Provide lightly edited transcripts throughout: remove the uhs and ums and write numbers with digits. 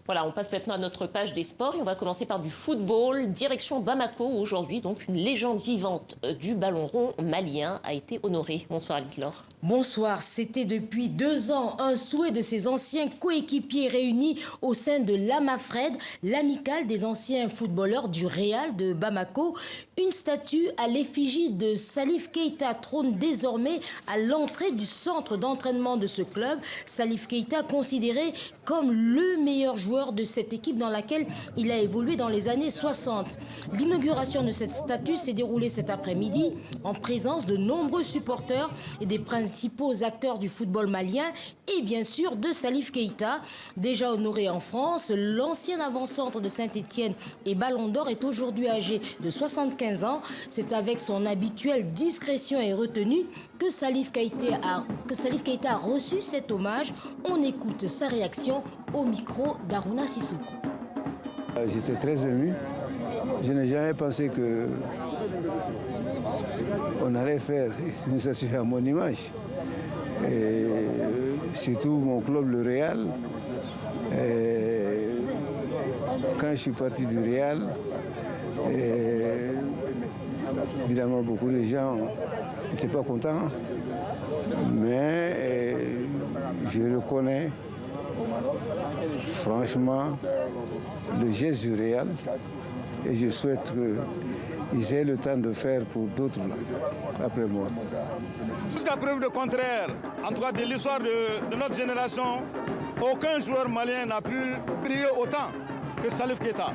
Voilà, on passe maintenant à notre page des sports et on va commencer par du football. Direction Bamako, où aujourd'hui, donc, une légende vivante du ballon rond malien a été honorée. Bonsoir Alice-Laure. Bonsoir, c'était depuis 2 ans un souhait de ses anciens coéquipiers réunis au sein de l'AMAFRED, l'amicale des anciens footballeurs du Real de Bamako. Une statue à l'effigie de Salif Keita trône désormais à l'entrée du centre d'entraînement de ce club. Salif Keita considéré comme le meilleur joueur de cette équipe dans laquelle il a évolué dans les années 60. L'inauguration de cette statue s'est déroulée cet après-midi en présence de nombreux supporters et des principaux acteurs du football malien et bien sûr de Salif Keita. Déjà honoré en France, l'ancien avant-centre de Saint-Étienne et Ballon d'Or est aujourd'hui âgé de 75 ans. C'est avec son habituelle discrétion et retenue que Salif Keita a reçu cet hommage. On écoute sa réaction au micro d'Aruna Sissoko. J'étais très ému. Je n'ai jamais pensé qu'on allait faire une statue à mon image. Et surtout mon club, le Real. Et quand je suis parti du Real, évidemment beaucoup de gens n'étaient pas contents. Mais je reconnais franchement le geste du Real et je souhaite qu'ils aient le temps de faire pour d'autres après moi. Jusqu'à preuve du contraire, en tout cas de l'histoire de notre génération, aucun joueur malien n'a pu briller autant que Salif Keita.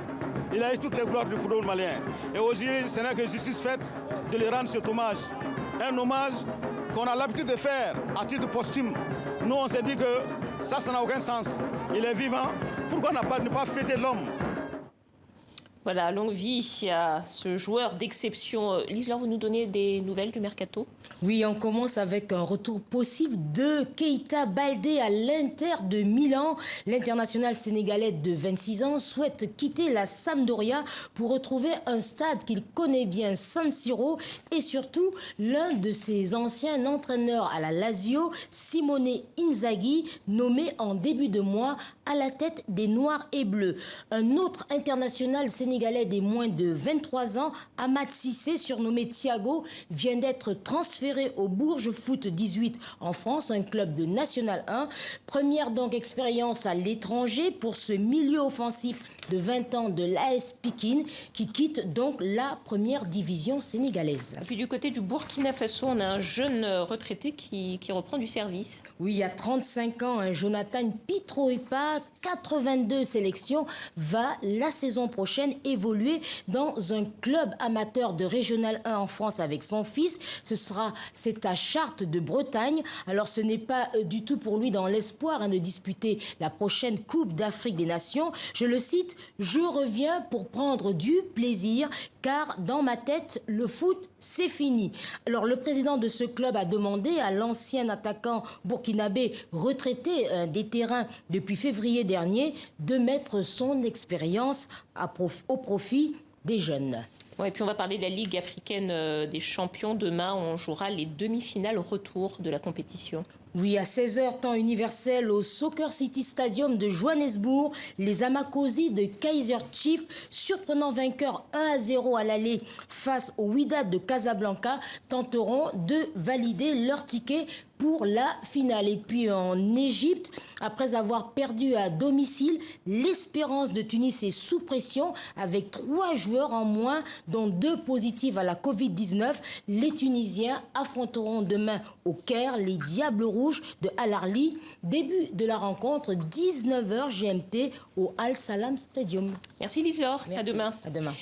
Il a eu toutes les gloires du football malien. Et aujourd'hui, ce n'est que justice faite de lui rendre cet hommage. Un hommage qu'on a l'habitude de faire à titre posthume. Nous, on s'est dit que ça n'a aucun sens. Il est vivant. Pourquoi ne pas fêter l'homme? Voilà, longue vie à ce joueur d'exception. Lise-Laure, vous nous donnez des nouvelles du mercato? Oui, on commence avec un retour possible de Keita Baldé à l'Inter de Milan. L'international sénégalais de 26 ans souhaite quitter la Sampdoria pour retrouver un stade qu'il connaît bien, San Siro, et surtout l'un de ses anciens entraîneurs à la Lazio, Simone Inzaghi, nommé en début de mois à la tête des Noirs et Bleus. Un autre international sénégalais des moins de 23 ans, Amad Cissé, surnommé Thiago, vient d'être transféré au Bourges Foot 18 en France, un club de National 1. Première donc expérience à l'étranger pour ce milieu offensif de 20 ans de l'AS Pikine qui quitte donc la première division sénégalaise. Et puis du côté du Burkina Faso, on a un jeune retraité qui reprend du service. Oui, il y a 35 ans, Jonathan Pitroepa, 82 sélections, va la saison prochaine évoluer dans un club amateur de Régional 1 en France avec son fils. C'est à Chartres de Bretagne. Alors ce n'est pas du tout pour lui dans l'espoir de disputer la prochaine Coupe d'Afrique des Nations. Je le cite, « Je reviens pour prendre du plaisir car dans ma tête, le foot, c'est fini ». Alors le président de ce club a demandé à l'ancien attaquant burkinabé retraité des terrains depuis février dernier de mettre son expérience au profit des jeunes. Ouais, et puis on va parler de la Ligue africaine des champions. Demain, on jouera les demi-finales retour de la compétition. Oui, à 16h, temps universel, au Soccer City Stadium de Johannesburg, les Amakosi de Kaizer Chiefs, surprenant vainqueurs 1-0 à l'aller face au Wydad de Casablanca, tenteront de valider leur ticket pour la finale. Et puis en Égypte, après avoir perdu à domicile, l'Espérance de Tunis est sous pression avec 3 joueurs en moins, dont 2 positifs à la Covid-19. Les Tunisiens affronteront demain au Caire les Diables Rouges de Al Ahly. Début de la rencontre, 19h GMT au Al Salam Stadium. Merci Lise-Laure, à demain. À demain.